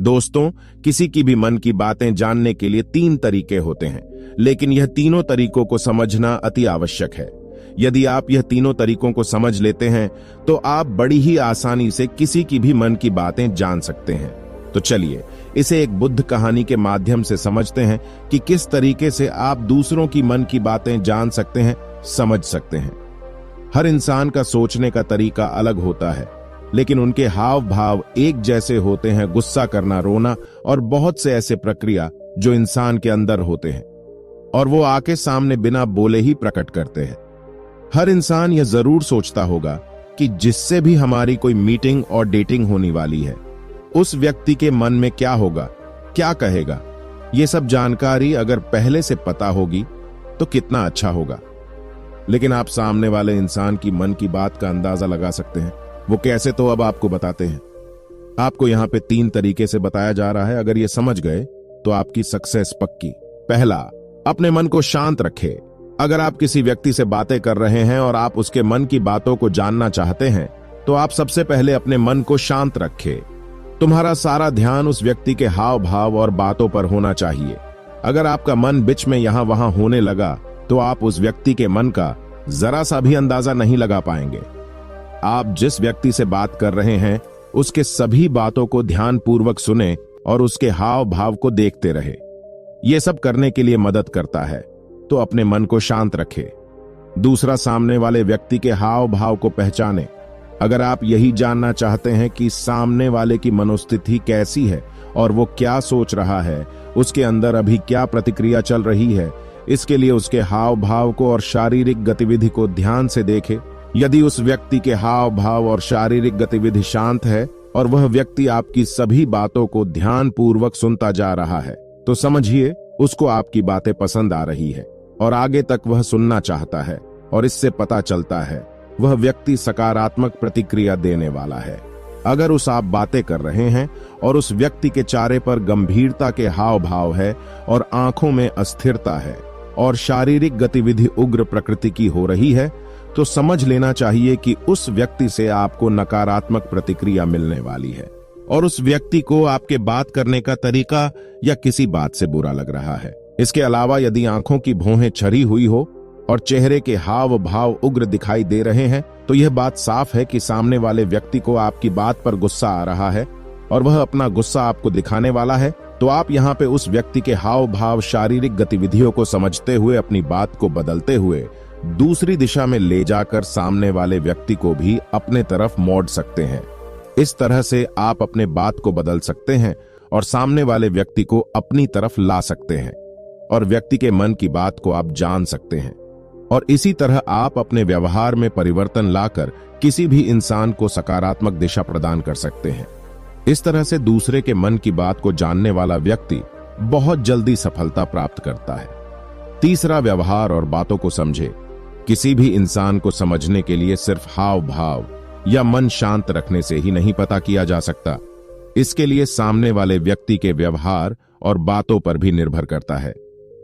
दोस्तों, किसी की भी मन की बातें जानने के लिए 3 तरीके होते हैं, लेकिन यह तीनों तरीकों को समझना अति आवश्यक है। यदि आप यह तीनों तरीकों को समझ लेते हैं तो आप बड़ी ही आसानी से किसी की भी मन की बातें जान सकते हैं। तो चलिए इसे एक बुद्ध कहानी के माध्यम से समझते हैं कि किस तरीके से आप दूसरों की मन की बातें जान सकते हैं, समझ सकते हैं। हर इंसान का सोचने का तरीका अलग होता है, लेकिन उनके हाव भाव एक जैसे होते हैं। गुस्सा करना, रोना और बहुत से ऐसे प्रक्रिया जो इंसान के अंदर होते हैं और वो आके सामने बिना बोले ही प्रकट करते हैं। हर इंसान यह जरूर सोचता होगा कि जिससे भी हमारी कोई मीटिंग और डेटिंग होने वाली है, उस व्यक्ति के मन में क्या होगा, क्या कहेगा। ये सब जानकारी अगर पहले से पता होगी तो कितना अच्छा होगा। लेकिन आप सामने वाले इंसान की मन की बात का अंदाजा लगा सकते हैं। वो कैसे, तो अब आपको बताते हैं। आपको यहां पे 3 तरीके से बताया जा रहा है। अगर ये समझ गए तो आपकी सक्सेस पक्की। पहला, अपने मन को शांत रखें। अगर आप किसी व्यक्ति से बातें कर रहे हैं और आप उसके मन की बातों को जानना चाहते हैं तो आप सबसे पहले अपने मन को शांत रखें। तुम्हारा सारा ध्यान उस व्यक्ति के हाव भाव और बातों पर होना चाहिए। अगर आपका मन बीच में यहां वहां होने लगा तो आप उस व्यक्ति के मन का जरा सा भी अंदाजा नहीं लगा पाएंगे। आप जिस व्यक्ति से बात कर रहे हैं उसके सभी बातों को ध्यानपूर्वक सुने और उसके हाव भाव को देखते रहे। यह सब करने के लिए मदद करता है, तो अपने मन को शांत रखें। दूसरा, सामने वाले व्यक्ति के हाव भाव को पहचाने। अगर आप यही जानना चाहते हैं कि सामने वाले की मनोस्थिति कैसी है और वो क्या सोच रहा है, उसके अंदर अभी क्या प्रतिक्रिया चल रही है, इसके लिए उसके हाव भाव को और शारीरिक गतिविधि को ध्यान से देखें। यदि उस व्यक्ति के हाव भाव और शारीरिक गतिविधि शांत है और वह व्यक्ति आपकी सभी बातों को ध्यानपूर्वक सुनता जा रहा है, तो समझिए उसको आपकी बातें पसंद आ रही है और आगे तक वह सुनना चाहता है। और इससे पता चलता है वह व्यक्ति सकारात्मक प्रतिक्रिया देने वाला है। अगर आप बातें कर रहे हैं और उस व्यक्ति के चेहरे पर गंभीरता के हाव भाव है और आंखों में अस्थिरता है और शारीरिक गतिविधि उग्र प्रकृति की हो रही है, तो समझ लेना चाहिए कि उस व्यक्ति से आपको नकारात्मक प्रतिक्रिया मिलने वाली है और उस व्यक्ति को आपके बात करने का तरीका या किसी बात से बुरा लग रहा है। इसके अलावा यदि आंखों की भौहें छरी हुई हो और चेहरे के हाव भाव उग्र दिखाई दे रहे हैं, तो यह बात साफ है कि सामने वाले व्यक्ति को आपकी बात पर गुस्सा आ रहा है और वह अपना गुस्सा आपको दिखाने वाला है। तो आप यहाँ पे उस व्यक्ति के हाव भाव, शारीरिक गतिविधियों को समझते हुए अपनी बात को बदलते हुए दूसरी दिशा में ले जाकर सामने वाले व्यक्ति को भी अपने तरफ मोड़ सकते हैं। इस तरह से आप अपने बात को बदल सकते हैं और सामने वाले व्यक्ति को अपनी तरफ ला सकते हैं और व्यक्ति के मन की बात को आप जान सकते हैं। और इसी तरह आप अपने व्यवहार में परिवर्तन लाकर किसी भी इंसान को सकारात्मक दिशा प्रदान कर सकते हैं। इस तरह से दूसरे के मन की बात को जानने वाला व्यक्ति बहुत जल्दी सफलता प्राप्त करता है। तीसरा, व्यवहार और बातों को समझे। किसी भी इंसान को समझने के लिए सिर्फ हाव भाव या मन शांत रखने से ही नहीं पता किया जा सकता। इसके लिए सामने वाले व्यक्ति के व्यवहार और बातों पर भी निर्भर करता है।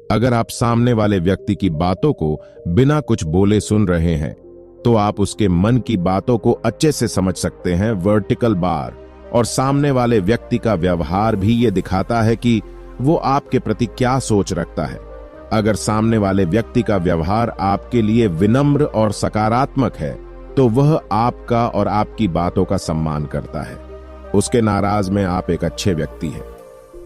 अगर आप सामने वाले व्यक्ति की बातों को बिना कुछ बोले सुन रहे हैं तो आप उसके मन की बातों को अच्छे से समझ सकते हैं। वर्टिकल बार और सामने वाले व्यक्ति का व्यवहार भी ये दिखाता है कि वो आपके प्रति क्या सोच रखता है। अगर सामने वाले व्यक्ति का व्यवहार आपके लिए विनम्र और सकारात्मक है तो वह आपका और आपकी बातों का सम्मान करता है। उसके नाराज में आप एक अच्छे व्यक्ति हैं।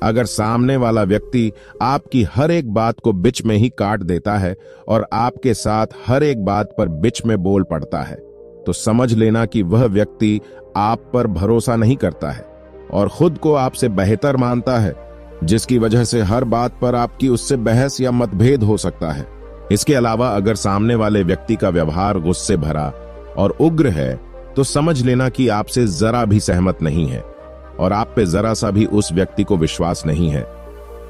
अगर सामने वाला व्यक्ति आपकी हर एक बात को बीच में ही काट देता है और आपके साथ हर एक बात पर बीच में बोल पड़ता है, तो समझ लेना कि वह व्यक्ति आप पर भरोसा नहीं करता है और खुद को आपसे बेहतर मानता है, जिसकी वजह से हर बात पर आपकी उससे बहस या मतभेद हो सकता है। इसके अलावा अगर सामने वाले व्यक्ति का व्यवहार गुस्से भरा और उग्र है तो समझ लेना कि आपसे जरा भी सहमत नहीं है और आप पे जरा सा भी उस व्यक्ति को विश्वास नहीं है।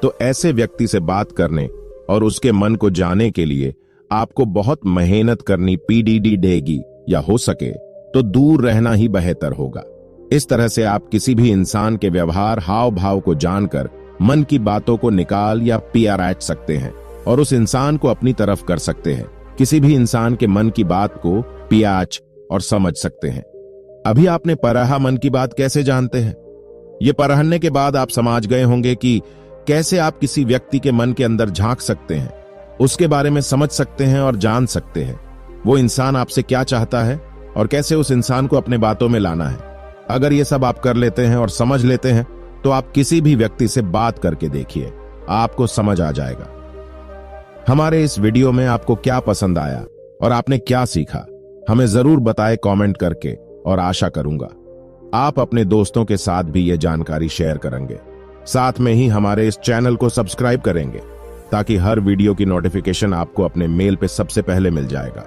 तो ऐसे व्यक्ति से बात करने और उसके मन को जानने के लिए आपको बहुत मेहनत करनी पड़ेगी या हो सके तो दूर रहना ही बेहतर होगा। इस तरह से आप किसी भी इंसान के व्यवहार, हाव भाव को जानकर मन की बातों को निकाल या पियाराट सकते हैं और उस इंसान को अपनी तरफ कर सकते हैं। किसी भी इंसान के मन की बात को पियाच और समझ सकते हैं। अभी आपने पराहा मन की बात कैसे जानते हैं? ये पढ़ने के बाद आप समझ गए होंगे कि कैसे आप किसी व्यक्ति के मन के अंदर झांक सकते हैं, उसके बारे में समझ सकते हैं और जान सकते हैं वो इंसान आपसे क्या चाहता है और कैसे उस इंसान को अपने बातों में लाना है। अगर ये सब आप कर लेते हैं और समझ लेते हैं तो आप किसी भी व्यक्ति से बात करके देखिए, आपको समझ आ जाएगा। हमारे इस वीडियो में आपको क्या पसंद आया और आपने क्या सीखा, हमें जरूर बताएं कमेंट करके, और आशा करूंगा आप अपने दोस्तों के साथ भी ये जानकारी शेयर करेंगे। साथ में ही हमारे इस चैनल को सब्सक्राइब करेंगे ताकि हर वीडियो की नोटिफिकेशन आपको अपने मेल पे सबसे पहले मिल जाएगा।